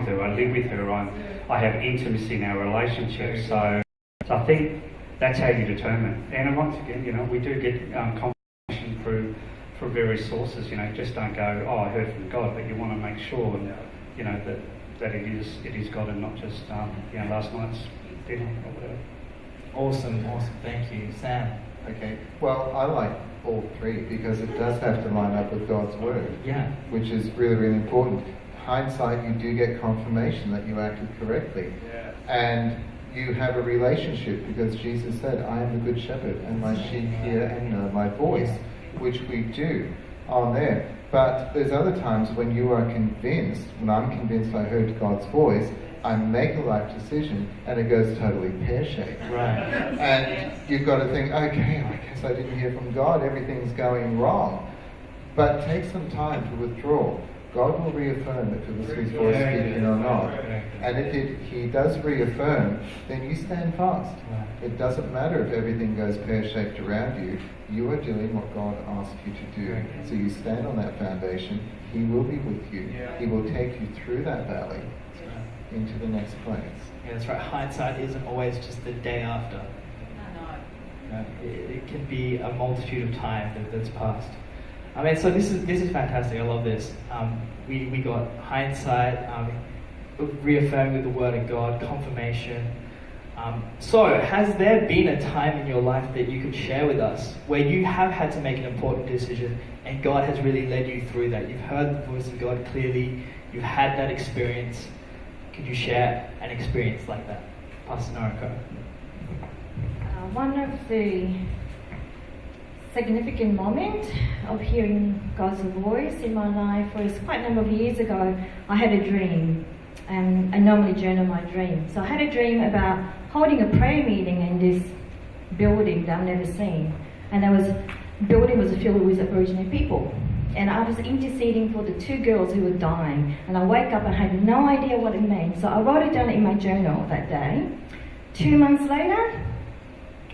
with her, I live with her, I have intimacy in our relationship. So I think that's how you determine. And once again, we do get confirmation through various sources. Just don't go, oh, I heard from God, but you want to make sure, that it is God and not just last night's dinner or whatever. Awesome, thank you. Sam? Okay, well, I like all three because it does have to line up with God's word, which is really, really important. Hindsight, you do get confirmation that you acted correctly. And you have a relationship because Jesus said, I am the good shepherd and my sheep hear and know my voice, which we do on there. But there's other times when you are convinced, when I'm convinced I heard God's voice, I make a life decision and it goes totally pear-shaped. Right. And you've got to think, okay, I guess I didn't hear from God, everything's going wrong. But take some time to withdraw. God will reaffirm if it was His voice speaking or not. And if He does reaffirm, then you stand fast. It doesn't matter if everything goes pear-shaped around you. You are doing what God asked you to do. So you stand on that foundation. He will be with you. He will take you through that valley into the next place. Yeah, that's right. Hindsight isn't always just the day after. No. It can be a multitude of time that's passed. So this is fantastic. I love this. We got hindsight, reaffirmed with the Word of God, confirmation. So has there been a time in your life that you could share with us where you have had to make an important decision and God has really led you through that? You've heard the voice of God clearly. You've had that experience. Could you share an experience like that? Pastor Noriko. One of the significant moment of hearing God's voice in my life was quite a number of years ago. I had a dream, and I normally journal my dreams. So I had a dream about holding a prayer meeting in this building that I've never seen. And building was filled with Aboriginal people. And I was interceding for the two girls who were dying. And I wake up and had no idea what it meant. So I wrote it down in my journal that day. 2 months later,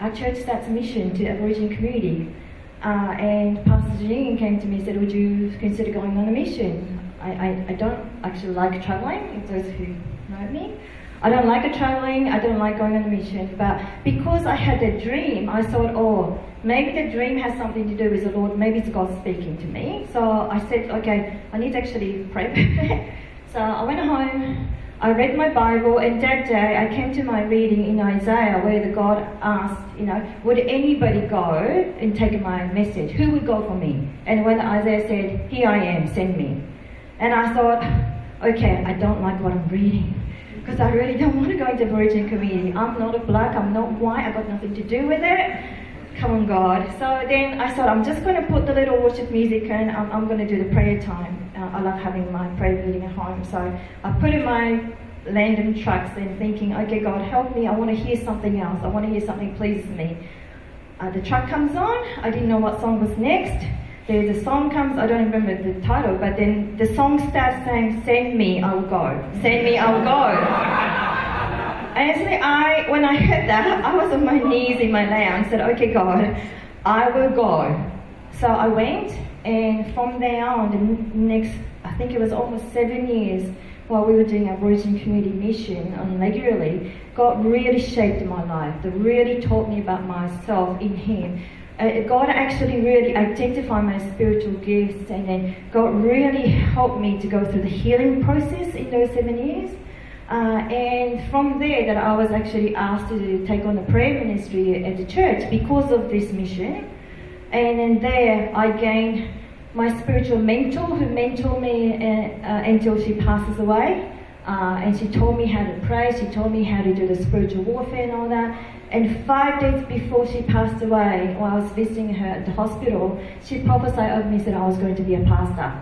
our church starts a mission to the Aboriginal community. And Pastor Jean came to me and said, would you consider going on a mission? I don't actually like travelling, those who know me. I don't like travelling, I don't like going on a mission. But because I had that dream, I thought, maybe the dream has something to do with the Lord, maybe it's God speaking to me. So I said, okay, I need to actually pray. So I went home, I read my Bible, and that day I came to my reading in Isaiah where the God asked, would anybody go and take my message? Who would go for me? And when Isaiah said, here I am, send me. And I thought, okay, I don't like what I'm reading because I really don't want to go into the Aboriginal community. I'm not a black, I'm not white, I've got nothing to do with it. Come on, God. So then I thought, I'm just going to put the little worship music and I'm going to do the prayer time. I love having my prayer meeting at home. So I put in my random tracks and thinking, okay, God, help me. I want to hear something else. I want to hear something pleases me. The track comes on. I didn't know what song was next. The song comes, I don't remember the title, but then the song starts saying, send me, I will go. Send me, I will go. And actually, when I heard that, I was on my knees in my lounge and said, okay, God, I will go. So I went, and from there on, the next, I think it was almost 7 years, while we were doing Aboriginal community mission regularly, God really shaped my life. That really taught me about myself in Him. God actually really identified my spiritual gifts, and then God really helped me to go through the healing process in those 7 years. And from there that I was actually asked to take on the prayer ministry at the church because of this mission. And then there I gained my spiritual mentor who mentored me until she passes away. And she taught me how to pray, she taught me how to do the spiritual warfare and all that. And 5 days before she passed away, while I was visiting her at the hospital, she prophesied over me, said I was going to be a pastor.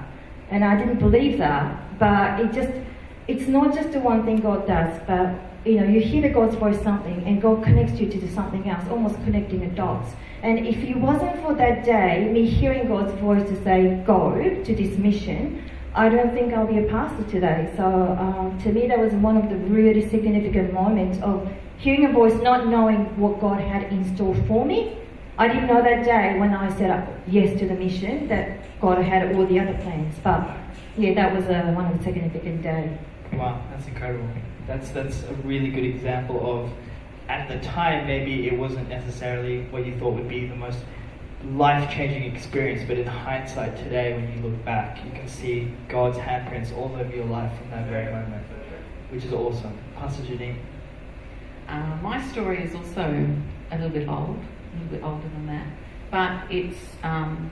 And I didn't believe that, but it's not just the one thing God does, but you hear the God's voice something and God connects you to something else, almost connecting the dots. And if it wasn't for that day, me hearing God's voice to say, go to this mission, I don't think I'll be a pastor today. So to me, that was one of the really significant moments of hearing a voice, not knowing what God had in store for me. I didn't know that day when I said yes to the mission that God had all the other plans. But yeah, that was one of the significant days. Wow, that's incredible. That's a really good example of, at the time, maybe it wasn't necessarily what you thought would be the most life-changing experience, but in hindsight today, when you look back, you can see God's handprints all over your life from that very moment, which is awesome. Pastor Janine? My story is also a little bit older than that, but it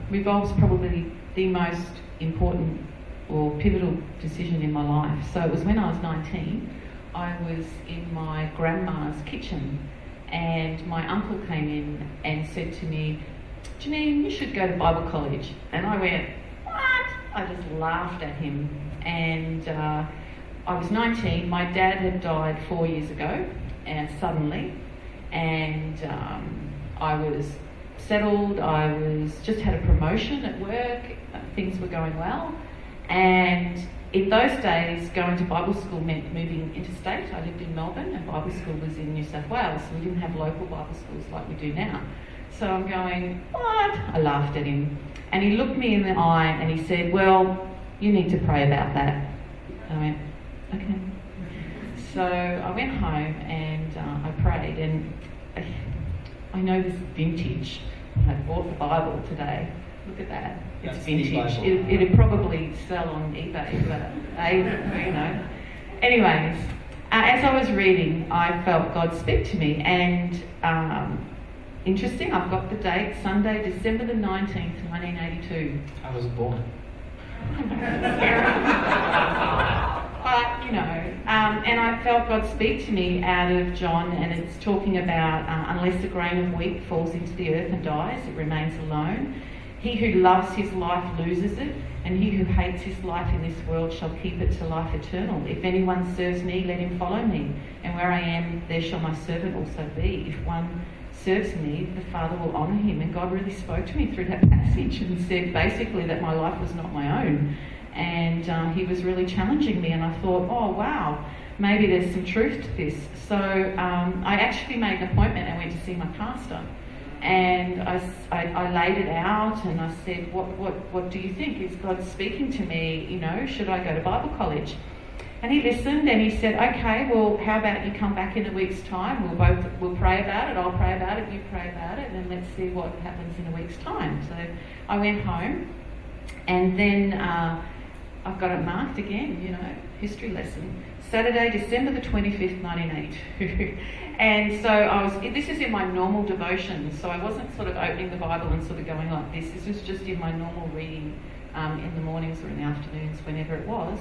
revolves probably the most important or pivotal decision in my life. So it was when I was 19, I was in my grandma's kitchen, and my uncle came in and said to me, Janine, you should go to Bible college. And I went, what? I just laughed at him. And I was 19, my dad had died 4 years ago, and suddenly, and I was settled, I was just had a promotion at work, things were going well, and in those days going to Bible school meant moving interstate. I lived in Melbourne and Bible school was in New South Wales, so we didn't have local Bible schools like we do now. So I'm going, what? I laughed at him, and he looked me in the eye and he said, well, you need to pray about that. And I went, okay. So I went home and I prayed, and I know this vintage. I bought the Bible today. Look at that. It's That's vintage. It'd probably sell on eBay, but you know. Anyways, as I was reading, I felt God speak to me, and interesting, I've got the date, Sunday, December the 19th, 1982. I was born. But, you know, and I felt God speak to me out of John, and it's talking about unless a grain of wheat falls into the earth and dies, it remains alone. He who loves his life loses it, and he who hates his life in this world shall keep it to life eternal. If anyone serves me, let him follow me, and where I am, there shall my servant also be. If one serves me, the Father will honour him. And God really spoke to me through that passage and said basically that my life was not my own. And he was really challenging me, and I thought, oh wow, maybe there's some truth to this. So I actually made an appointment and went to see my pastor, and I laid it out, and I said, what do you think? Is God speaking to me? You know, should I go to Bible college? And he listened, and he said, okay, well, how about you come back in a week's time? We'll pray about it. I'll pray about it. You pray about it, and then let's see what happens in a week's time. So I went home, and then I've got it marked again, you know, history lesson. Saturday, December the 25th, 1982. And so this is in my normal devotion, so I wasn't sort of opening the Bible and sort of going like this. This was just in my normal reading in the mornings or in the afternoons, whenever it was.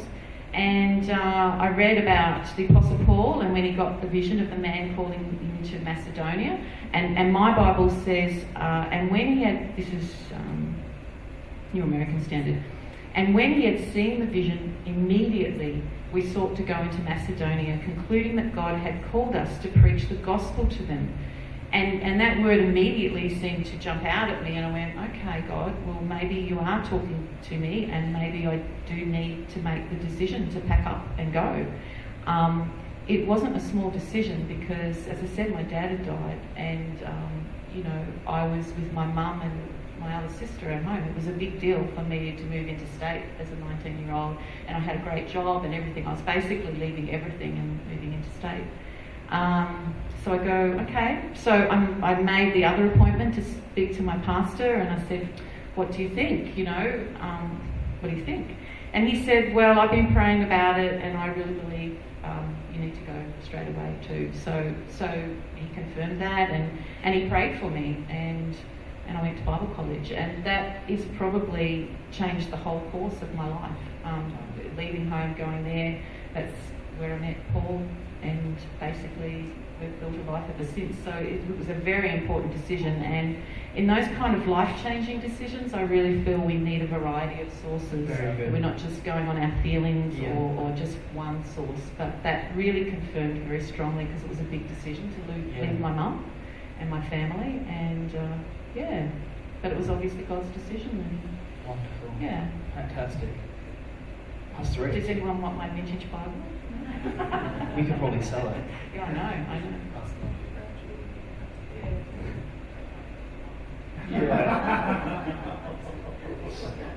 And I read about the Apostle Paul, and when he got the vision of the man calling into Macedonia. And my Bible says, and when he had, this is New American Standard, and when he had seen the vision, immediately we sought to go into Macedonia, concluding that God had called us to preach the gospel to them. And that word immediately seemed to jump out at me, and I went, okay, God, well, maybe you are talking to me, and maybe I do need to make the decision to pack up and go. It wasn't a small decision because, as I said, my dad had died, and, you know, I was with my mum and my other sister at home. It was a big deal for me to move interstate as a 19-year-old, and I had a great job and everything. I was basically leaving everything and moving interstate. So I go, okay. So I made the other appointment to speak to my pastor, and I said, what do you think? You know, what do you think? And he said, well, I've been praying about it, and I really believe you need to go straight away too. So he confirmed that, and he prayed for me, and I went to Bible college, and that is probably changed the whole course of my life. Leaving home, going there, that's where I met Paul, and basically we've built a life ever since. So it was a very important decision, and in those kind of life-changing decisions, I really feel we need a variety of sources. Very good. We're not just going on our feelings or just one source, but that really confirmed very strongly, because it was a big decision to leave my mum and my family, and but it was obviously God's decision. Wonderful. Yeah. Fantastic. Pastor Rick. Does anyone want my vintage Bible? We could probably sell it. Yeah, I know.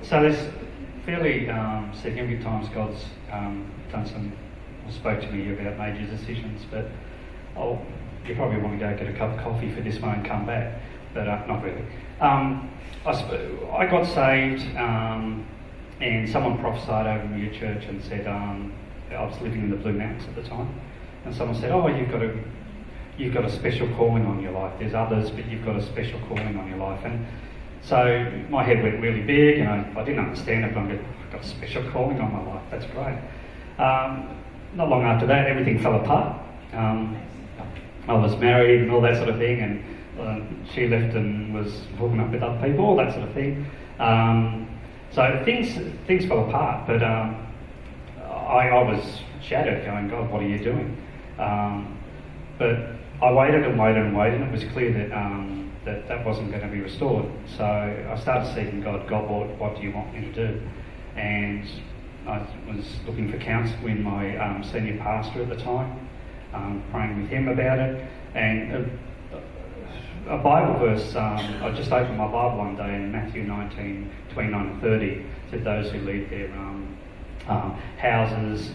So there's fairly significant times God's done some spoke to me about major decisions, but you probably want to go get a cup of coffee for this one and come back, but not really. I got saved, and someone prophesied over me at church and said, I was living in the Blue Mountains at the time, and someone said, oh, you've got a special calling on your life. There's others, but you've got a special calling on your life. And so my head went really big, and I didn't understand it, but I've got a special calling on my life. That's great. Not long after that, everything fell apart. I was married and all that sort of thing, and she left and was hooking up with other people, all that sort of thing. So things fell apart, but I was shattered, going, God, what are you doing? But I waited and waited and waited, and it was clear that that wasn't going to be restored. So I started seeking God, what do you want me to do? And I was looking for counsel with my senior pastor at the time, praying with him about it. And a Bible verse, I just opened my Bible one day in Matthew 19, 29 and 30, said those who leave their houses,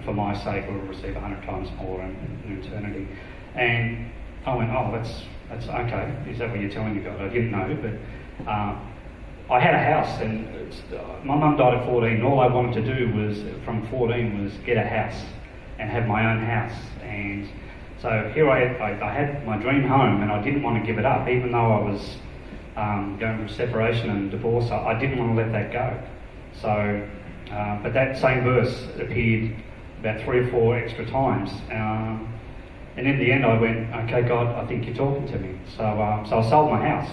for my sake will receive 100 times more in eternity. And I went, oh, that's okay. Is that what you're telling me, God? I didn't know, but I had a house, and my mum died at 14. And all I wanted to do was, from 14, was get a house and have my own house. And so here I had my dream home, and I didn't want to give it up, even though I was going through separation and divorce. I didn't want to let that go. So, but that same verse appeared about 3 or 4 extra times. And in the end, I went, okay, God, I think you're talking to me. So I sold my house.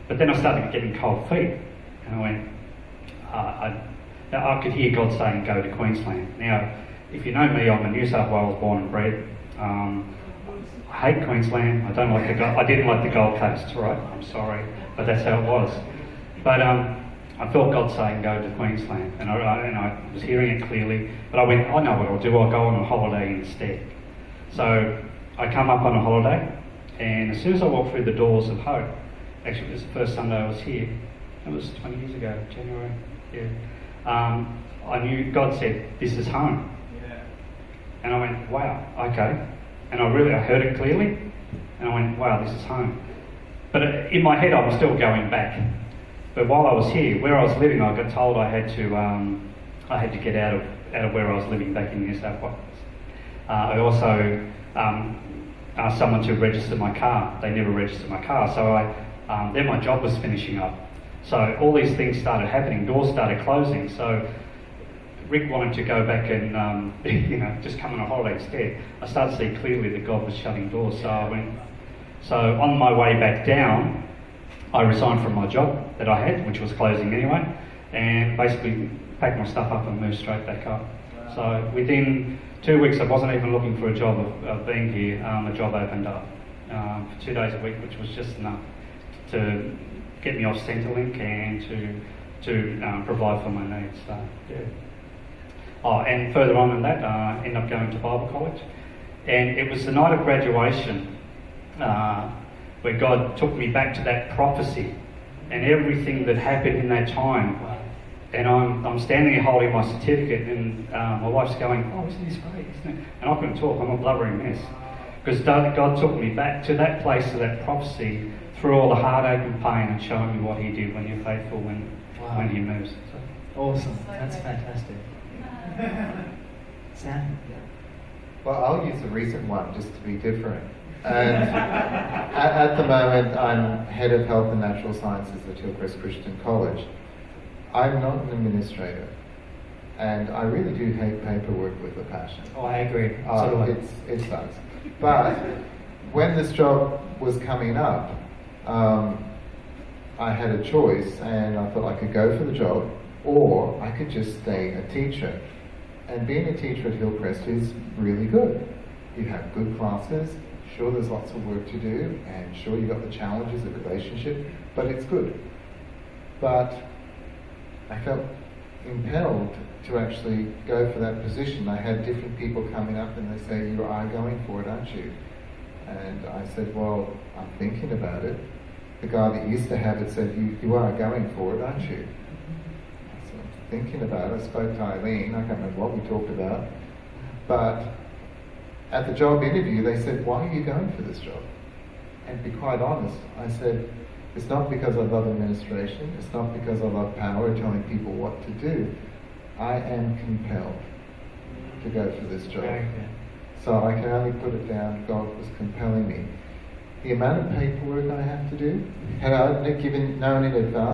But then I started getting cold feet, and I went, I could hear God saying, go to Queensland. Now, if you know me, I'm a New South Wales born and bred. I hate Queensland. I didn't like the Gold Coast, right? I'm sorry, but that's how it was. But I felt God saying, go to Queensland, and I was hearing it clearly. But I went, I know what I'll do. I'll go on a holiday instead. So I come up on a holiday, and as soon as I walked through the doors of Hope, actually it was the first Sunday I was here. It was 20 years ago, January. Yeah. I knew God said, "This is home." Yeah. And I went, "Wow, okay." And I heard it clearly, and I went, "Wow, this is home." But in my head, I was still going back. But while I was here, where I was living, I got told I had to get out of where I was living back in New South Wales. I also asked someone to register my car. They never registered my car, so then my job was finishing up. So all these things started happening. Doors started closing. So Rick wanted to go back and just come on a holiday instead. I started to see clearly that God was shutting doors. So I went. So on my way back down, I resigned from my job that I had, which was closing anyway, and basically packed my stuff up and moved straight back up. So within 2 weeks, I wasn't even looking for a job of being here. A job opened up for 2 days a week, which was just enough to get me off Centrelink and to provide for my needs. So, yeah. Oh, and further on than that, I ended up going to Bible college, and it was the night of graduation where God took me back to that prophecy and everything that happened in that time. And I'm standing here holding my certificate, and my wife's going, "Oh, isn't this great, isn't it?" And I couldn't talk. I'm a blubbering mess. Because God took me back to that place, to that prophecy, through all the heartache and pain, and showing me what He did when you're faithful, when He moves. So. Awesome. That's fantastic. Sam? Well, I'll use a recent one just to be different. And at the moment, I'm head of health and natural sciences at Hillcrest Christian College. I'm not an administrator, and I really do hate paperwork with a passion. Oh, I agree. So it sucks. But when this job was coming up, I had a choice, and I thought I could go for the job, or I could just stay a teacher. And being a teacher at Hillcrest is really good. You have good classes. Sure, there's lots of work to do, and sure, you've got the challenges of relationship, but it's good. But I felt impelled to actually go for that position. I had different people coming up and they say, "You are going for it, aren't you?" And I said, "Well, I'm thinking about it." The guy that used to have it said, you are going for it, aren't you?" I said, thinking about it. I spoke to Eileen, I can't remember what we talked about, but at the job interview they said, why are you going for this job? And to be quite honest, I said, it's not because I love administration, it's not because I love power, telling people what to do. I am compelled to go for this job. Very good. So I can only put it down, God was compelling me. The amount of paperwork I have to do, had I known in advance,